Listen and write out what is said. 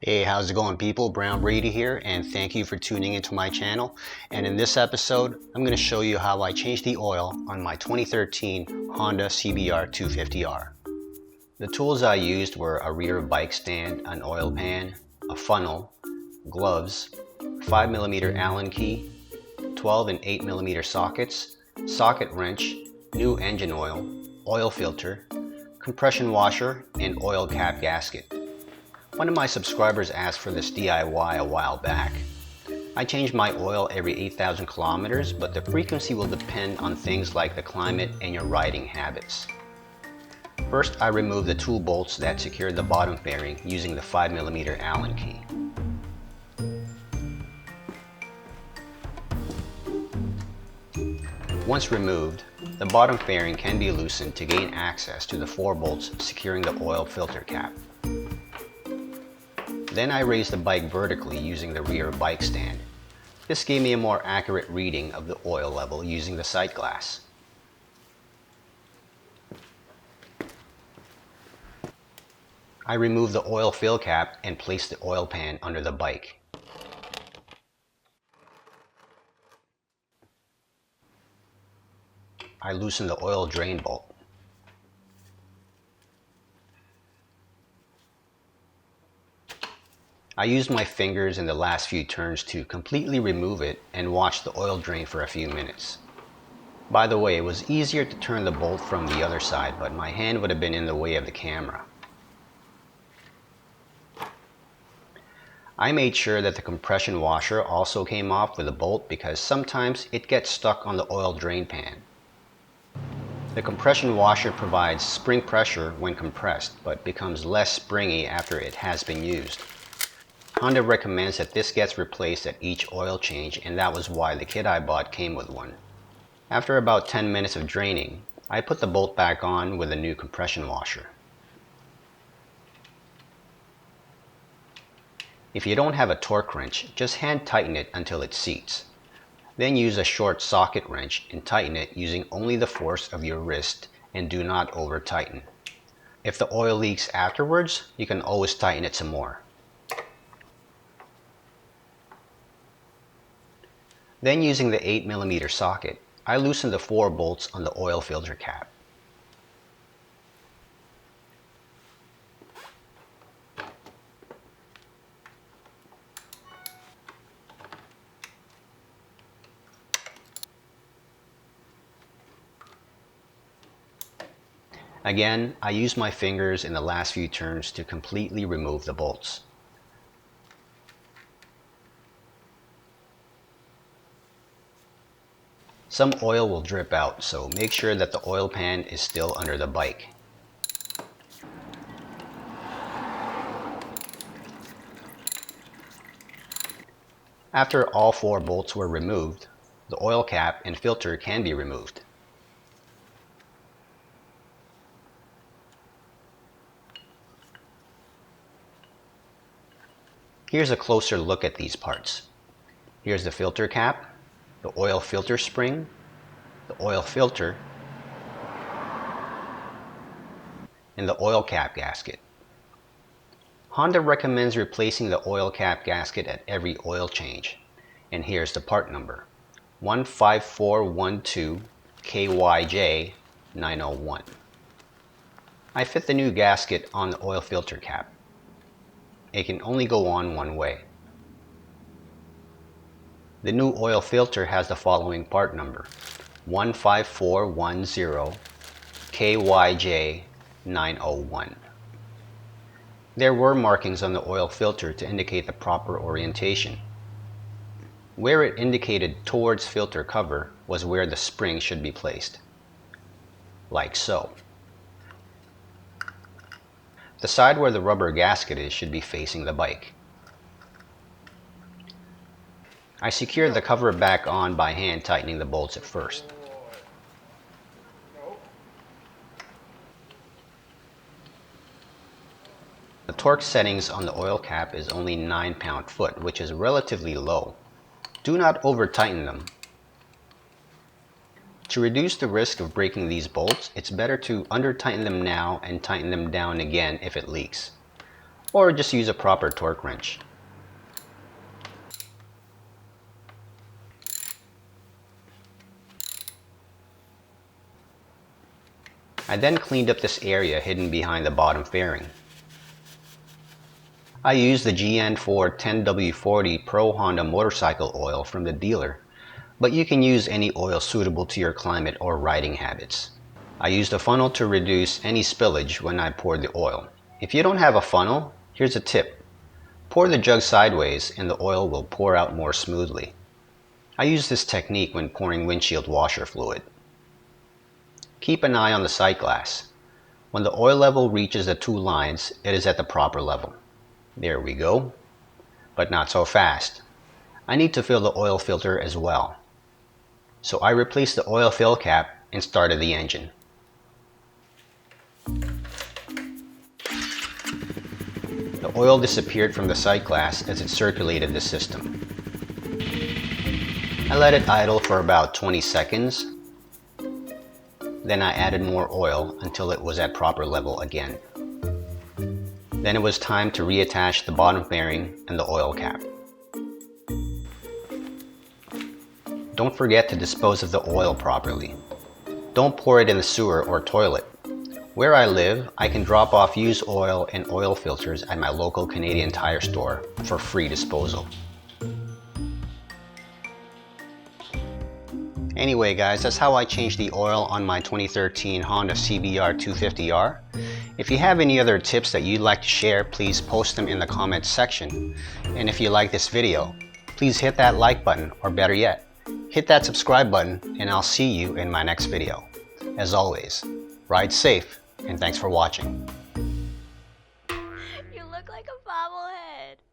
Hey, how's it going, people? Brown Brady here, and thank you for tuning into my channel. And in this episode, I'm going to show you how I changed the oil on my 2013 Honda CBR 250R. The tools I used were a rear bike stand, an oil pan, a funnel, gloves, 5mm Allen key, 12 and 8mm sockets, socket wrench, new engine oil filter, compression washer, and oil cap gasket. One of my subscribers asked for this DIY a while back. I change my oil every 8,000 kilometers, but the frequency will depend on things like the climate and your riding habits. First, I remove the tool bolts that secure the bottom fairing using the 5mm Allen key. Once removed, the bottom fairing can be loosened to gain access to the 4 bolts securing the oil filter cap. Then I raised the bike vertically using the rear bike stand. This gave me a more accurate reading of the oil level using the sight glass. I removed the oil fill cap and placed the oil pan under the bike. I loosened the oil drain bolt. I used my fingers in the last few turns to completely remove it and watch the oil drain for a few minutes. By the way, it was easier to turn the bolt from the other side, but my hand would have been in the way of the camera. I made sure that the compression washer also came off with a bolt because sometimes it gets stuck on the oil drain pan. The compression washer provides spring pressure when compressed, but becomes less springy after it has been used. Honda recommends that this gets replaced at each oil change, and that was why the kit I bought came with one. After about 10 minutes of draining, I put the bolt back on with a new compression washer. If you don't have a torque wrench, just hand tighten it until it seats. Then use a short socket wrench and tighten it using only the force of your wrist and do not over tighten. If the oil leaks afterwards, you can always tighten it some more. Then using the 8mm socket, I loosened the 4 bolts on the oil filter cap. Again, I used my fingers in the last few turns to completely remove the bolts. Some oil will drip out, so make sure that the oil pan is still under the bike. After all 4 bolts were removed, the oil cap and filter can be removed. Here's a closer look at these parts. Here's the filter cap, the oil filter spring, the oil filter, and the oil cap gasket. Honda recommends replacing the oil cap gasket at every oil change. And here's the part number, 15412 KYJ 901. I fit the new gasket on the oil filter cap. It can only go on one way. The new oil filter has the following part number, 15410 KYJ 901. There were markings on the oil filter to indicate the proper orientation. Where it indicated towards filter cover was where the spring should be placed, like so. The side where the rubber gasket is should be facing the bike. I secured the cover back on by hand tightening the bolts at first. The torque settings on the oil cap is only 9 pound-foot, which is relatively low. Do not over tighten them. To reduce the risk of breaking these bolts, it's better to under tighten them now and tighten them down again if it leaks. or just use a proper torque wrench. I then cleaned up this area hidden behind the bottom fairing. I used the GN4 10W40 Pro Honda motorcycle oil from the dealer, but you can use any oil suitable to your climate or riding habits. I used a funnel to reduce any spillage when I poured the oil. If you don't have a funnel, here's a tip. Pour the jug sideways and the oil will pour out more smoothly. I use this technique when pouring windshield washer fluid. Keep an eye on the sight glass. When the oil level reaches the two lines, it is at the proper level. There we go. But not so fast. I need to fill the oil filter as well. So I replaced the oil fill cap and started the engine. The oil disappeared from the sight glass as it circulated the system. I let it idle for about 20 seconds. Then I added more oil until it was at proper level again. Then it was time to reattach the bottom fairing and the oil cap. Don't forget to dispose of the oil properly. Don't pour it in the sewer or toilet. Where I live, I can drop off used oil and oil filters at my local Canadian Tire store for free disposal. Anyway guys, that's how I changed the oil on my 2013 Honda CBR 250R. If you have any other tips that you'd like to share, please post them in the comments section. And if you like this video, please hit that like button, or better yet, hit that subscribe button, and I'll see you in my next video. As always, ride safe, and thanks for watching. You look like a bobblehead.